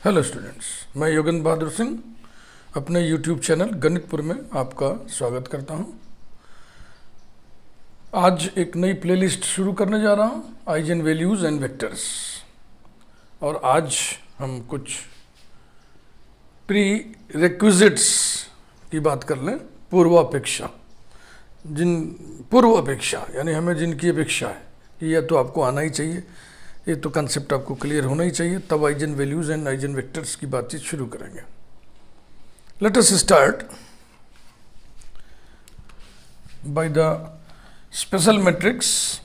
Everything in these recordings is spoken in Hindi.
हेलो स्टूडेंट्स, मैं योगेंद्र बहादुर सिंह अपने यूट्यूब चैनल गणितपुर में आपका स्वागत करता हूं। आज एक नई प्लेलिस्ट शुरू करने जा रहा हूं, आइजन वैल्यूज एंड वेक्टर्स। और आज हम कुछ प्री रिक्विजिट्स की बात कर लें। पूर्वापेक्षा यानी हमें जिनकी अपेक्षा है कि यह तो आपको आना ही चाहिए, ये तो कंसेप्ट आपको क्लियर होना ही चाहिए, तब eigen values and eigen vectors की बातचीत शुरू करेंगे। Let us start by the special matrix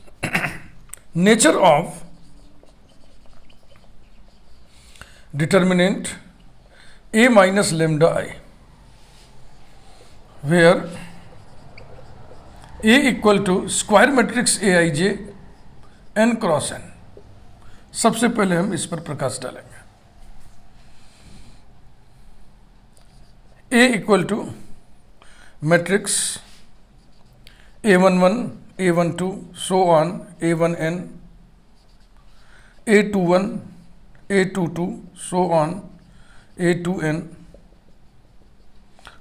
nature of determinant a minus lambda I, where A equal to square matrix Aij n cross n। सबसे पहले हम इस पर प्रकाश डालेंगे। A equal to matrix A11, A12 so on A1n, A21, A22 so on A2n,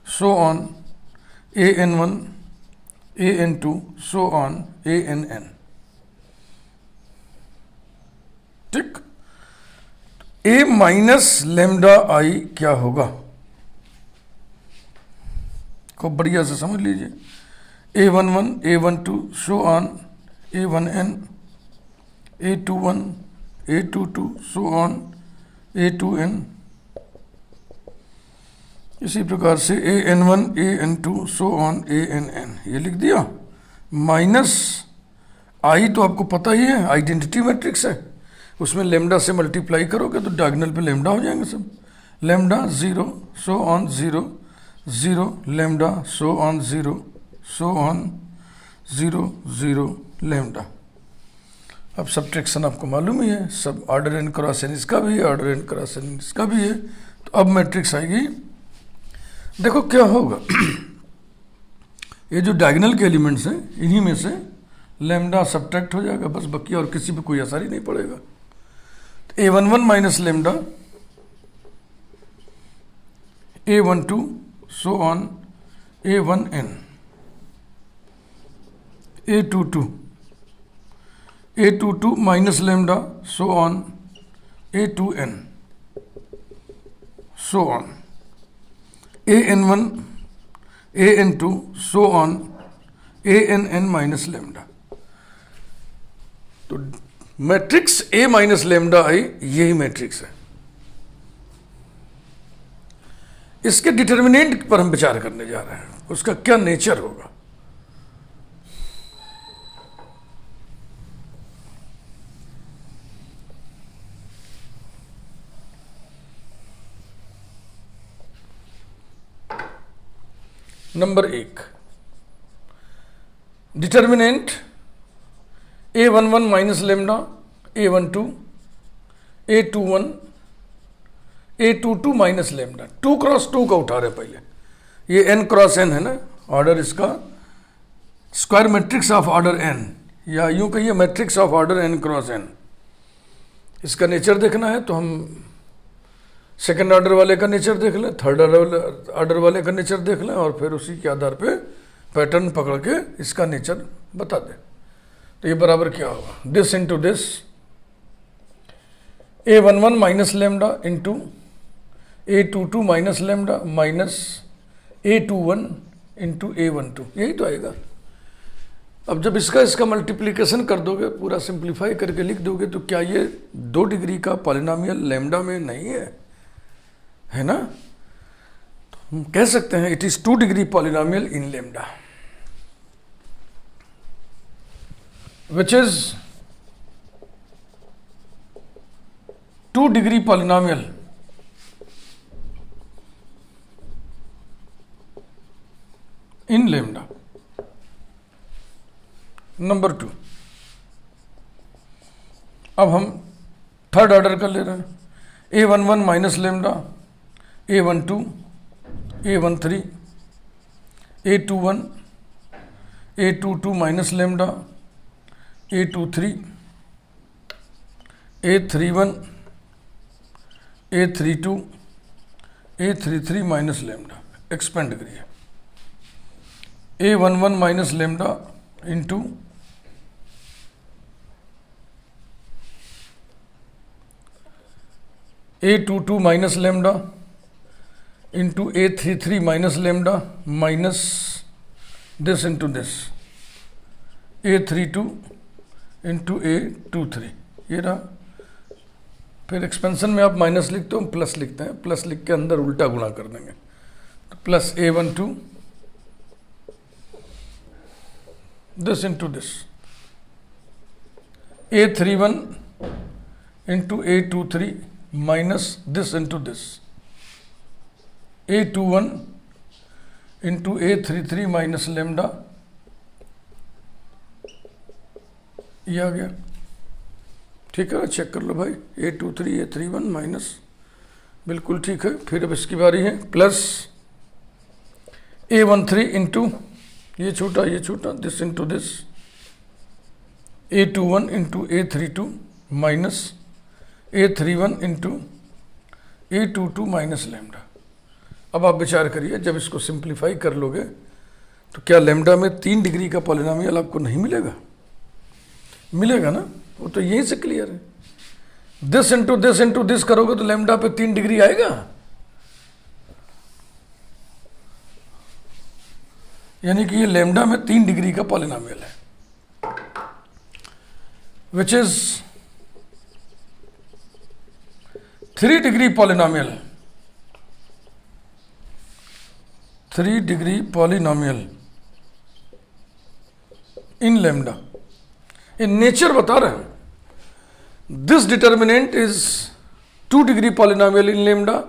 so on AN1, AN2 so on ANN। ठीक, A माइनस लेमडा आई क्या होगा, खूब बढ़िया से समझ लीजिए। A11, A12 so on A1n, A21, A22 so on A2n, इसी प्रकार से AN1, AN2 so on ANN। ये लिख दिया। माइनस आई तो आपको पता ही है, आइडेंटिटी मैट्रिक्स है, उसमें लेमडा से मल्टीप्लाई करोगे तो डायगोनल पे लेमडा हो जाएंगे सब। Lambda 0 so on 0, 0 lambda so on 0, so on 0, 0 lambda. अब सब्ट्रैक्शन आपको मालूम ही है, सब ऑर्डर एन क्रॉस एन इसका भी है, ऑर्डर एन क्रॉस एन इसका भी है। तो अब मैट्रिक्स आएगी, देखो क्या होगा। ये जो डायगोनल के एलिमेंट्स हैं इन्हीं में से लेमडा सब्ट्रैक्ट हो जाएगा बस, बाकी और किसी पे कोई असर ही नहीं पड़ेगा। तो A11 minus lambda, A12 so on A1n, A22 minus lambda so on A2n, so on AN1, AN2 so on ANN minus lambda. तो matrix A minus lambda I यही मैट्रिक्स है। इसके डिटर्मिनेंट पर हम विचार करने जा रहे हैं, उसका क्या नेचर होगा। Number 1, determinant A11 minus lambda, A12, A21, A22 minus lambda. 2 cross 2 का उठा रहे पहले, ये n क्रॉस n है ना, ऑर्डर इसका square matrix of order n, या यूं कहिए matrix of order n cross n। इसका नेचर देखना है तो हम सेकेंड ऑर्डर वाले का नेचर देख लें, थर्ड ऑर्डर वाले का नेचर देख लें, और फिर उसी के आधार पे पैटर्न पकड़ के इसका नेचर बता दें। तो ये बराबर क्या होगा, this into this, A11 minus lambda into A22 minus lambda minus A21 into A12, यही तो आएगा। अब जब इसका मल्टीप्लिकेशन कर दोगे, पूरा सिंप्लीफाई करके लिख दोगे, तो क्या ये 2 डिग्री का पॉलिनोमियल लेमडा में नहीं है ना। तो हम कह सकते हैं it is 2 degree polynomial in lambda, which is 2 degree polynomial in lambda. Number 2, अब हम थर्ड ऑर्डर का ले रहे हैं। A11 minus lambda, A12, A13, A21, A22 minus lambda, A23, A31, A32 A33 minus lambda, expand करिए, A11 minus lambda into A22 minus lambda into A33 minus lambda minus this into this, A32 into A23, ये रहा। फिर एक्सपेंशन में आप माइनस लिखते हो, हम प्लस लिखते हैं, प्लस लिख के अंदर उल्टा गुणा कर देंगे, तो plus A12 this into this, A31 into A23 minus this into this, A21 into A33 minus lambda, ये आ गया। ठीक है, चेक कर लो भाई, A23 A31 माइनस, बिल्कुल ठीक है। फिर अब इसकी बारी है, प्लस A13 इंटू ये छोटा this into this, A21 into A32 minus A31 into A22 minus lambda. अब आप विचार करिए, जब इसको सिंप्लीफाई कर लोगे तो क्या लेमडा में 3 डिग्री का पॉलिनोमियल आपको नहीं मिलेगा? मिलेगा ना, वो तो यहीं से क्लियर है। दिस इंटू दिस करोगे तो लेमडा पे 3 डिग्री आएगा, यानी कि ये लेमडा में 3 डिग्री का पॉलिनोमियल है, which is 3 degree polynomial, 3 degree polynomial in lambda. ये नेचर बता रहे हैं, this determinant is 2 degree polynomial in lambda,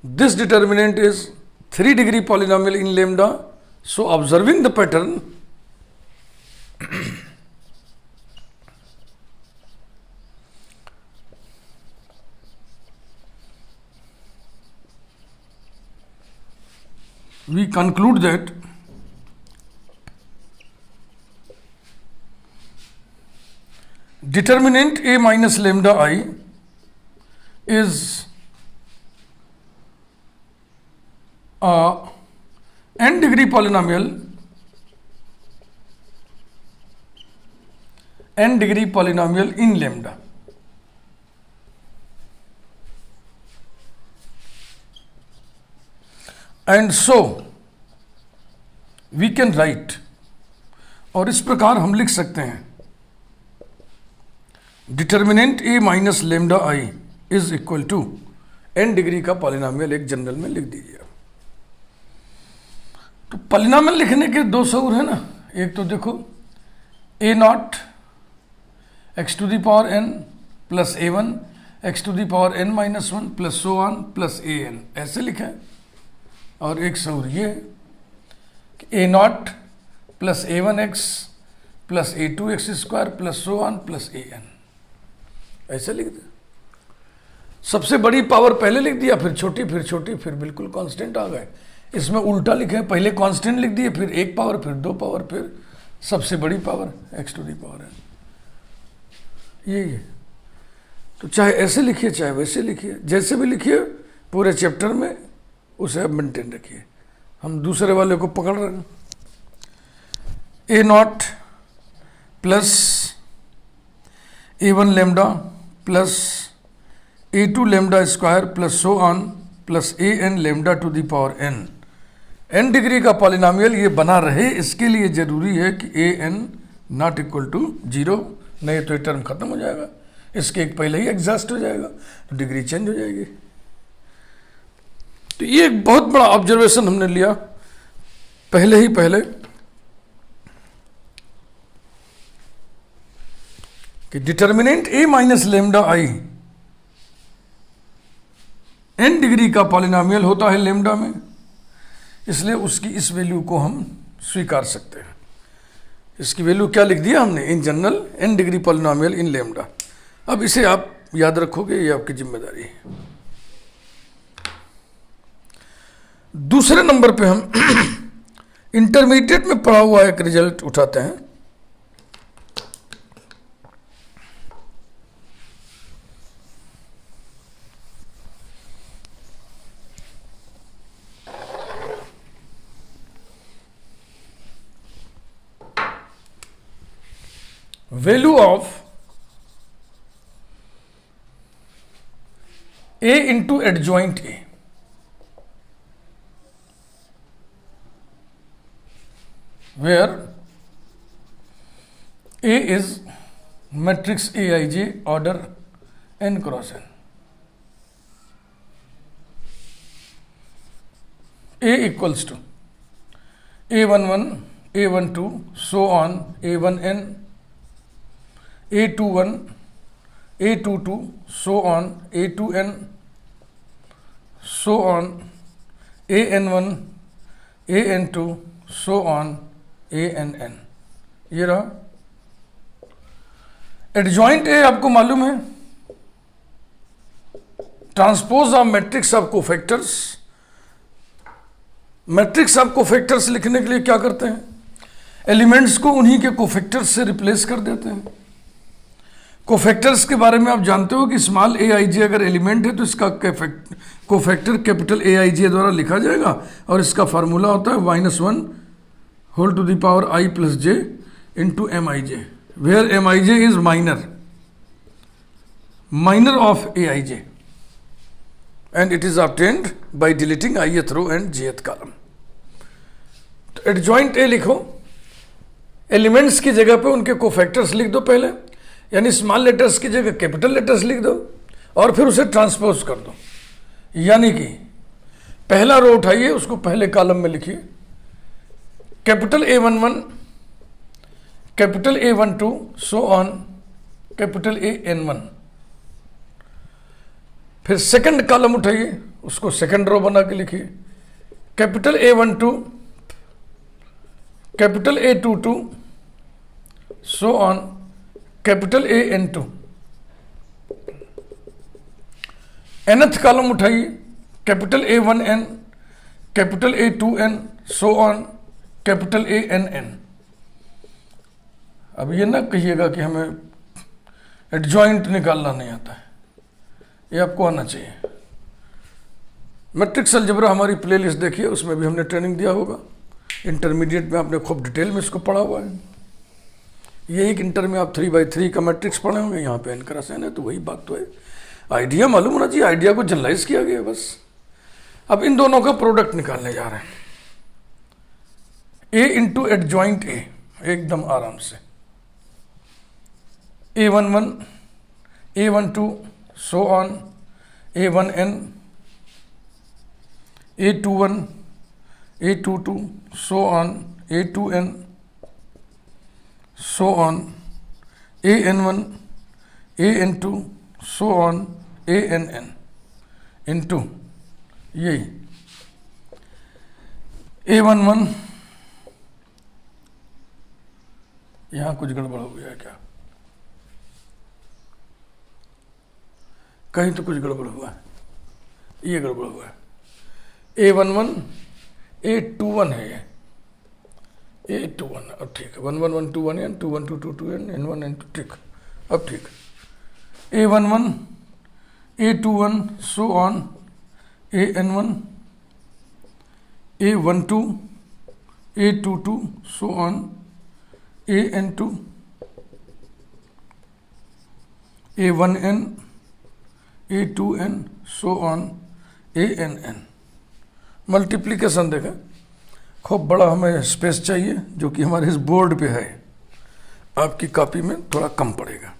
this determinant is 3 degree polynomial in lambda. So observing the pattern, we conclude that determinant A minus lambda I is a n degree polynomial, n degree polynomial in lambda. And so we can write, और इस प्रकार हम लिख सकते हैं, determinant A minus lambda I is equal to n degree का पॉलिनोमियल, एक जनरल में लिख दीजिए। तो पॉलिनोमियल लिखने के 2 सूत्र है ना, एक तो देखो A0 x to the power n plus A1 x to the power n minus 1 plus so on plus AN, ऐसे लिखा है। और एक सूत्र ये कि A0 plus A1x plus A2x square plus so on plus AN, ऐसे लिख दे। सबसे बड़ी पावर पहले लिख दिया, फिर छोटी, फिर बिल्कुल कांस्टेंट आ गए। इसमें उल्टा लिखे, पहले कांस्टेंट लिख दिए, फिर 1 पावर, फिर 2 पावर, फिर सबसे बड़ी power x to the power n, ये। तो चाहे ऐसे लिखिए चाहे वैसे लिखिए, जैसे भी लिखिए पूरे चैप्टर में उसे अब मेंटेन रखिए। हम दूसरे वाले को पकड़ रहे हैं, A0 plus A1 lambda plus A2 lambda square plus so on plus AN lambda to the power n degree का पॉलिनोमियल ये बना रहे, इसके लिए जरूरी है कि AN नॉट इक्वल टू 0, नहीं तो ये टर्म खत्म हो जाएगा, इसके एक पहले ही एग्जॉस्ट हो जाएगा, तो डिग्री चेंज हो जाएगी। तो ये एक बहुत बड़ा ऑब्जर्वेशन हमने लिया पहले कि determinant A minus lambda I n degree का पॉलिनोमियल होता है लेमडा में, इसलिए उसकी इस वैल्यू को हम स्वीकार सकते हैं। इसकी वैल्यू क्या लिख दिया हमने, in general n degree polynomial in lambda. अब इसे आप याद रखोगे, ये आपकी जिम्मेदारी है। दूसरे नंबर पे हम इंटरमीडिएट में पढ़ा हुआ एक रिजल्ट उठाते हैं। Value of A into adjoint A, where A is matrix Aij order n cross n. A equals to A11, A12, so on, A1n, A21, A22, so on, A2n, so on, an1, an2, so on, ann. ये रहा एडजॉइंट ए। आपको मालूम है transpose of matrix of cofactors. Matrix of cofactors लिखने के लिए क्या करते हैं, एलिमेंट्स को उन्हीं के कोफैक्टर्स से रिप्लेस कर देते हैं। कोफैक्टर्स के बारे में आप जानते हो कि स्मॉल ए आई जे अगर एलिमेंट है तो इसका कोफैक्टर कैपिटल ए आई जे द्वारा लिखा जाएगा और इसका फार्मूला होता है -1 whole to the power I plus J into M I J, where M I J is minor of A I J and it is obtained by deleting ith row and jth column. तो एडजॉइंट ए लिखो, एलिमेंट्स की जगह पे उनके कोफैक्टर्स लिख दो पहले, यानी स्मॉल लेटर्स की जगह कैपिटल लेटर्स लिख दो और फिर उसे ट्रांसपोज कर दो। यानी कि पहला रो उठाइए, उसको पहले कॉलम में लिखिए, capital A11, capital A12, so on, capital AN1। फिर सेकंड कॉलम उठाइए, उसको सेकंड रो बना के लिखिए, capital A12, capital A22, so on, capital AN2। nth column उठाइए, capital A1n, capital A2n, so on, capital ANN। अब ये ना कहिएगा कि हमें एडजॉइंट निकालना नहीं आता है, ये आपको आना चाहिए। मैट्रिक्स अलजेब्रा हमारी प्लेलिस्ट देखिए, उसमें भी हमने ट्रेनिंग दिया होगा। इंटरमीडिएट में आपने खूब डिटेल में इसको पढ़ा हुआ है। ये एक इंटर में आप 3x3 का मैट्रिक्स पढ़े होंगे, यहाँ पे n क्रॉस n है, तो वही बात तो है। आइडिया मालूम होना चाहिए, आइडिया को जनरलाइज किया गया बस। अब इन दोनों का प्रोडक्ट निकालने जा रहे हैं, A इंटू एडजॉइंट A, एकदम आराम से। A11, A12, so on, A1n, A21, A22, so on, A2n, so on, an1, an2, so on, ann into यही A11। यहां कुछ गड़बड़ हो गया है क्या, कहीं तो कुछ गड़बड़ हुआ है, ये गड़बड़ हुआ है। A11, A21 है ये, A21, अब ठीक है, 1 1 1 2 1 n 2 1 2 2 2 n n1 n2, ठीक, अब ठीक। A11, A21, so on, AN1, A12, A22, so on, AN2, A1n, A2n, so on, ANN। Multiplication देखें, खूब बड़ा हमें स्पेस चाहिए, जो कि हमारे इस बोर्ड पे है, आपकी कॉपी में थोड़ा कम पड़ेगा,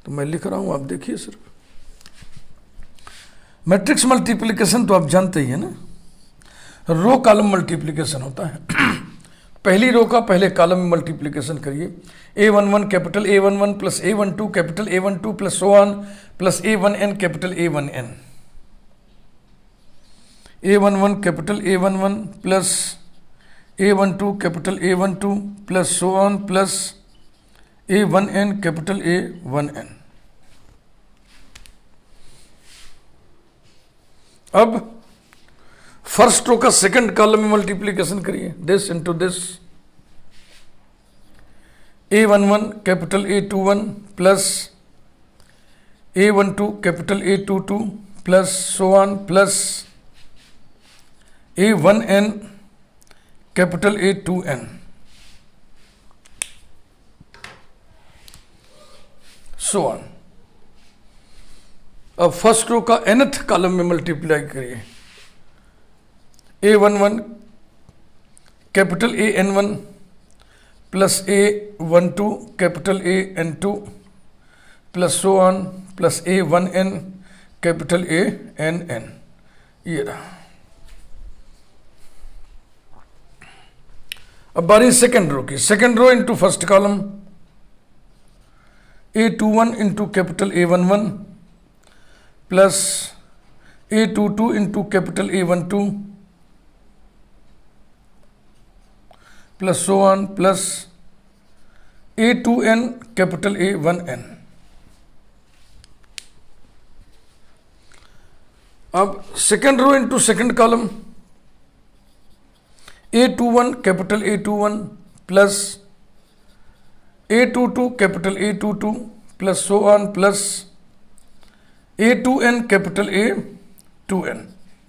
तो मैं लिख रहा हूं, आप देखिए सिर्फ। मैट्रिक्स मल्टीप्लिकेशन तो आप जानते ही है ना, रो कॉलम मल्टीप्लिकेशन होता है। पहली रो का पहले कॉलम में मल्टीप्लिकेशन करिए, A11 capital A11 plus A12 capital A12 plus so on plus A1n capital A1n, A11 capital A11 plus A12 capital A12 plus so on plus A1n capital A1n। अब फर्स्ट रो का सेकंड कॉलम में मल्टीप्लिकेशन करिए, this into this, A11 capital A21 plus A12 capital A22 plus so on plus A1n capital A2n। So on. अब फर्स्ट रो का nth कॉलम में मल्टीप्लाई करिए, A11 capital AN1 plus A12 capital AN2 plus so on plus A1N capital ANN। ये रहा। अब बारी सेकेंड रो की। Second row into first column, A21 into capital A11 plus A22 into capital A12 plus so on plus A2N capital A1N। अब second row into second column, A21 capital A21 plus A22 capital A22 plus so on plus A2N capital A2N।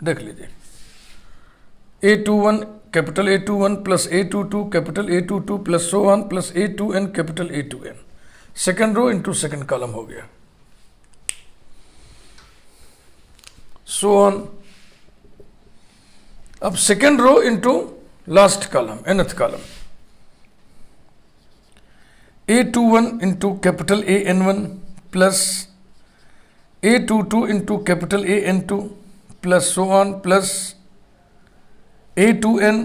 देख लीजिए, A21 capital A21 plus A22 capital A22 plus so on plus A2N capital A2N। Second row into second column हो गया, सो ऑन। अब second row into last column, nth column, A21 into capital AN1 plus A22 into capital AN2 plus so on plus A2N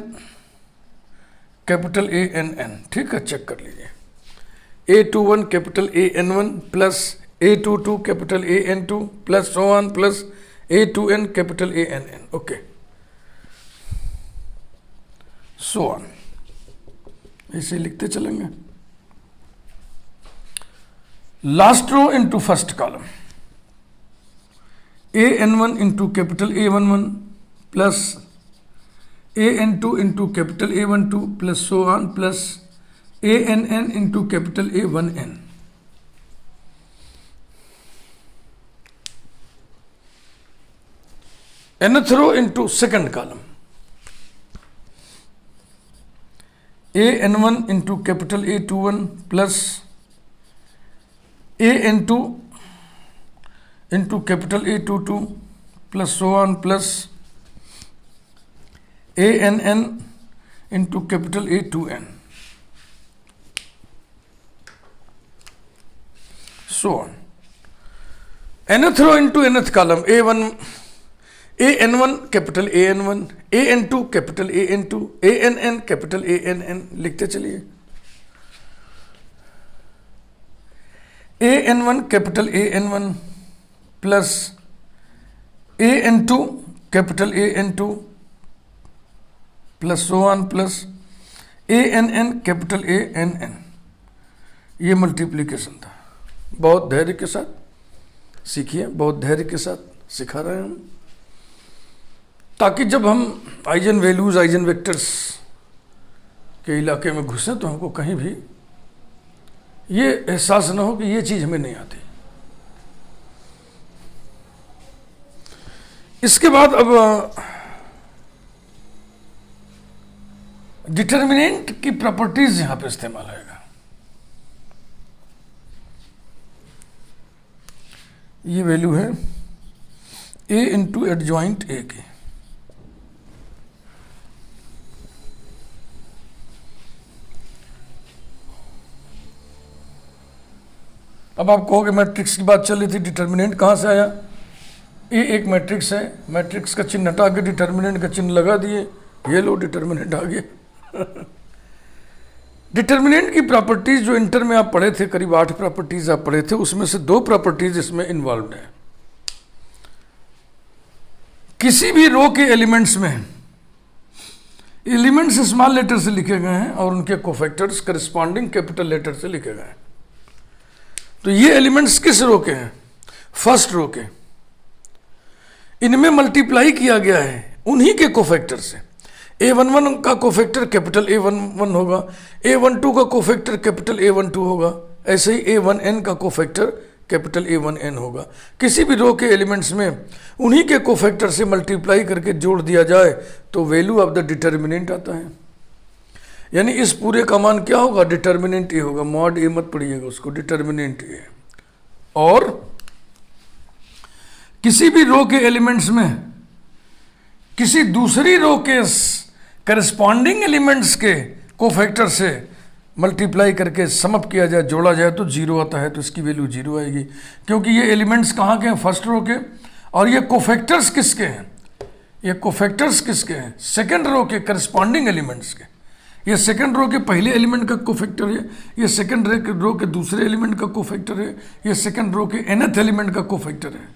capital ANN। ठीक है, चेक कर लीजिए। A21 capital AN1 plus A22 capital AN2 plus so on plus A2N capital ANN। Okay, so on, ऐसे लिखते चलेंगे। Last row into first column, AN1 into capital A11 plus AN2 into capital A12 plus so on plus ANN into capital A1N। nth row into second column, AN1 into capital A21 plus AN2 into capital A22 plus so on plus ANN into capital A2N, so on. nth row into nth column, AN1 capital AN1, AN2 capital AN2, ANN capital ANN। लिखते चलिए, AN1 capital AN1 plus AN2 capital AN2 plus so on plus ANN capital ANN। ये मल्टीप्लिकेशन था। बहुत धैर्य के साथ सीखिए, बहुत धैर्य के साथ सिखा रहे हैं हम, ताकि जब हम आइजन वैल्यूज, आइजन वेक्टर्स के इलाके में घुसें तो हमको कहीं भी ये एहसास ना हो कि ये चीज हमें नहीं आती। इसके बाद अब डिटर्मिनेंट की प्रॉपर्टीज यहां पे इस्तेमाल आएगा। ये वैल्यू है A इंटू एडजॉइंट A की। अब आप कहोगे मैट्रिक्स की बात चल रही थी, डिटर्मिनेंट कहाँ से आया? ए एक मैट्रिक्स है, मैट्रिक्स का चिन्ह हटा के डिटर्मिनेंट का चिन्ह लगा दिए, ये लो डिटर्मिनेंट आ गया। डिटर्मिनेंट की प्रॉपर्टीज जो इंटर में आप पढ़े थे, करीब 8 प्रॉपर्टीज आप पढ़े थे, उसमें से 2 प्रॉपर्टीज इसमें इन्वॉल्व है। किसी भी रो के एलिमेंट्स में एलिमेंट्स स्मॉल लेटर से लिखे गए हैं और उनके कोफैक्टर्स करस्पॉन्डिंग कैपिटल लेटर से लिखे गए हैं। तो ये एलिमेंट्स किस रो के हैं? फर्स्ट रो के। इनमें मल्टीप्लाई किया गया है उन्हीं के कोफैक्टर से। A11 का कोफैक्टर कैपिटल A11 होगा, A12 का कोफैक्टर कैपिटल A12 होगा, ऐसे ही A1N का कोफैक्टर कैपिटल A1N होगा। किसी भी रो के एलिमेंट्स में उन्हीं के कोफैक्टर से मल्टीप्लाई करके जोड़ दिया जाए तो वैल्यू ऑफ द डिटर्मिनेंट आता है। यानी इस पूरे का मान क्या होगा? डिटर्मिनेंट ए होगा। मॉड ए मत पढ़िएगा उसको, डिटर्मिनेंट ए। और किसी भी रो के एलिमेंट्स में किसी दूसरी रो के करस्पॉन्डिंग एलिमेंट्स के कोफैक्टर से मल्टीप्लाई करके समअप किया जाए, जोड़ा जाए तो जीरो आता है, तो इसकी वैल्यू जीरो आएगी, क्योंकि ये एलिमेंट्स कहाँ के हैं, फर्स्ट रो के। और ये कोफैक्टर्स किसके हैं, ये कोफैक्टर्स किसके हैं, सेकंड रो के करस्पॉन्डिंग एलिमेंट्स के। ये सेकंड रो के पहले एलिमेंट का कोफैक्टर है, ये सेकंड रो के दूसरे एलिमेंट का कोफैक्टर है, ये सेकंड रो के nth एलिमेंट का कोफैक्टर है।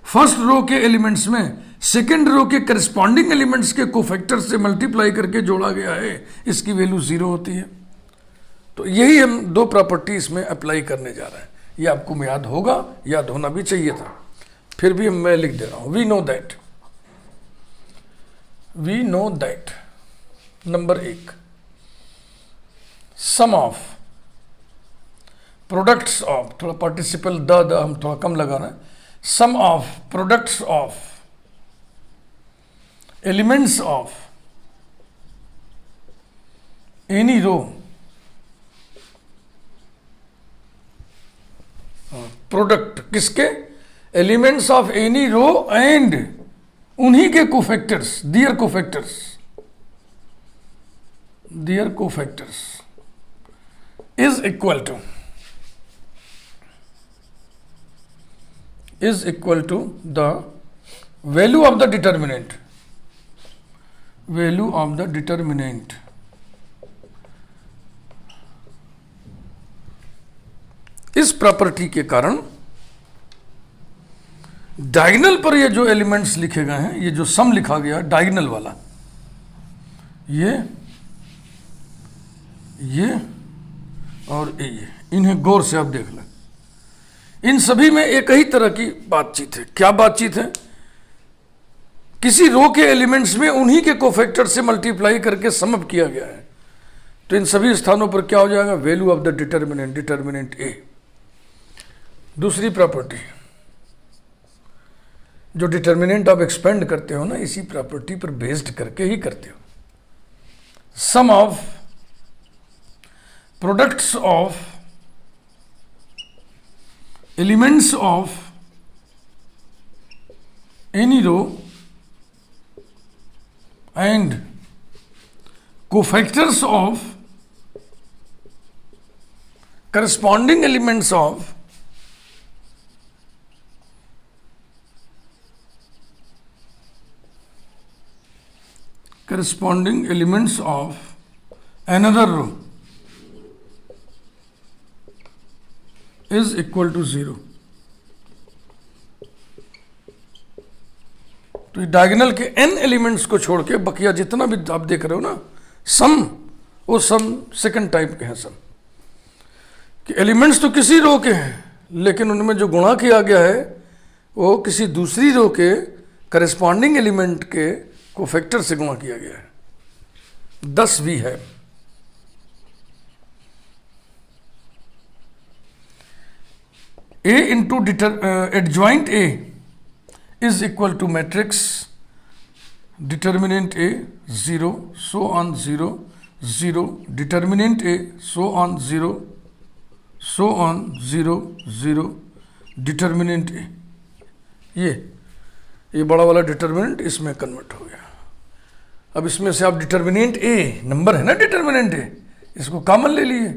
फर्स्ट रो के एलिमेंट्स में सेकंड रो के करस्पॉन्डिंग एलिमेंट्स के कोफैक्टर से मल्टीप्लाई करके जोड़ा गया है, इसकी वैल्यू जीरो होती है। तो यही हम दो प्रॉपर्टी इसमें अप्लाई करने जा रहे हैं। ये आपको याद होगा, याद होना भी चाहिए था, फिर भी मैं लिख दे रहा हूं। We know that number 1, sum of products of, थोड़ा पार्टिसिपल द हम थोड़ा कम लगा रहे हैं, sum of products of elements of any row, product किसके, elements of any row and उन्हीं के cofactors, their cofactors is equal to the value of the determinant, इस प्रॉपर्टी के कारण डायगोनल पर ये जो एलिमेंट्स लिखे गए हैं, ये जो सम लिखा गया डायगोनल वाला, ये और ये, इन्हें गौर से आप देख लें। इन सभी में एक ही तरह की बातचीत है। क्या बातचीत है, किसी रो के एलिमेंट्स में उन्हीं के कोफैक्टर से मल्टीप्लाई करके समअप किया गया है, तो इन सभी स्थानों पर क्या हो जाएगा, वैल्यू ऑफ द डिटर्मिनेंट ए। दूसरी प्रॉपर्टी, जो डिटर्मिनेंट आप एक्सपेंड करते हो ना, इसी प्रॉपर्टी पर बेस्ड करके ही करते हो। Sum of products of elements of any row and cofactors of corresponding elements of another row is equal to 0। तो डायगोनल के n एलिमेंट्स को छोड़ के बकिया जितना भी आप देख रहे हो ना सम, वो सम सेकंड टाइप के हैं सम, कि एलिमेंट्स तो किसी रो के हैं, लेकिन उनमें जो गुणा किया गया है वो किसी दूसरी रो के करस्पॉन्डिंग एलिमेंट के कोफैक्टर से गुणा किया गया है। 10 भी है। A into adjoint A is equal to matrix determinant A 0 so on 0 0 determinant A so on 0 so on 0 0 determinant A। ये बड़ा वाला डिटर्मिनेंट इसमें कन्वर्ट हो गया। अब इसमें से आप डिटर्मिनेंट A, नंबर है ना डिटर्मिनेंट A, इसको कॉमन ले लिए,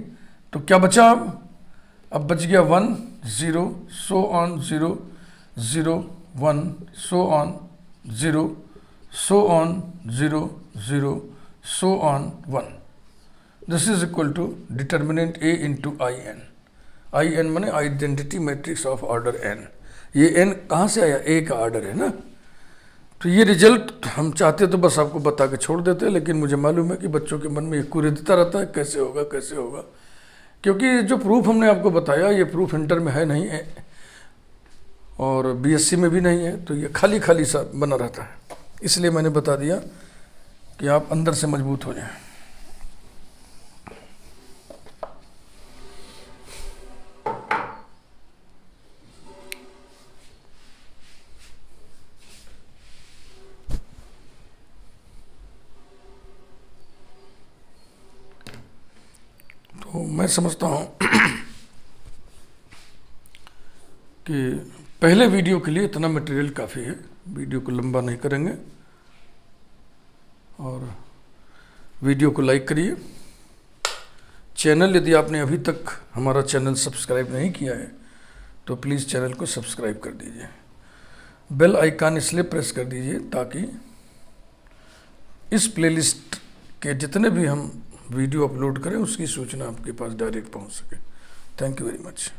तो क्या बचा, अब बच गया 1 0 so on 0 0 1 so on 0 so on 0 0 so on 1। This is equal to determinant A into I N माने identity matrix of order n। ये n कहाँ से आया, A का ऑर्डर है ना। तो ये रिजल्ट हम चाहते तो बस आपको बता के छोड़ देते, लेकिन मुझे मालूम है कि बच्चों के मन में एक कुरेदता रहता है, कैसे होगा, क्योंकि जो प्रूफ हमने आपको बताया ये प्रूफ इंटर में है नहीं है और बीएससी में भी नहीं है, तो ये खाली सा बना रहता है। इसलिए मैंने बता दिया कि आप अंदर से मजबूत हो जाएं। तो मैं समझता हूँ कि पहले वीडियो के लिए इतना मटेरियल काफ़ी है, वीडियो को लंबा नहीं करेंगे। और वीडियो को लाइक करिए। चैनल, यदि आपने अभी तक हमारा चैनल सब्सक्राइब नहीं किया है तो प्लीज़ चैनल को सब्सक्राइब कर दीजिए। बेल आइकन इसलिए प्रेस कर दीजिए ताकि इस प्लेलिस्ट के जितने भी हम वीडियो अपलोड करें उसकी सूचना आपके पास डायरेक्ट पहुंच सके। Thank you very much.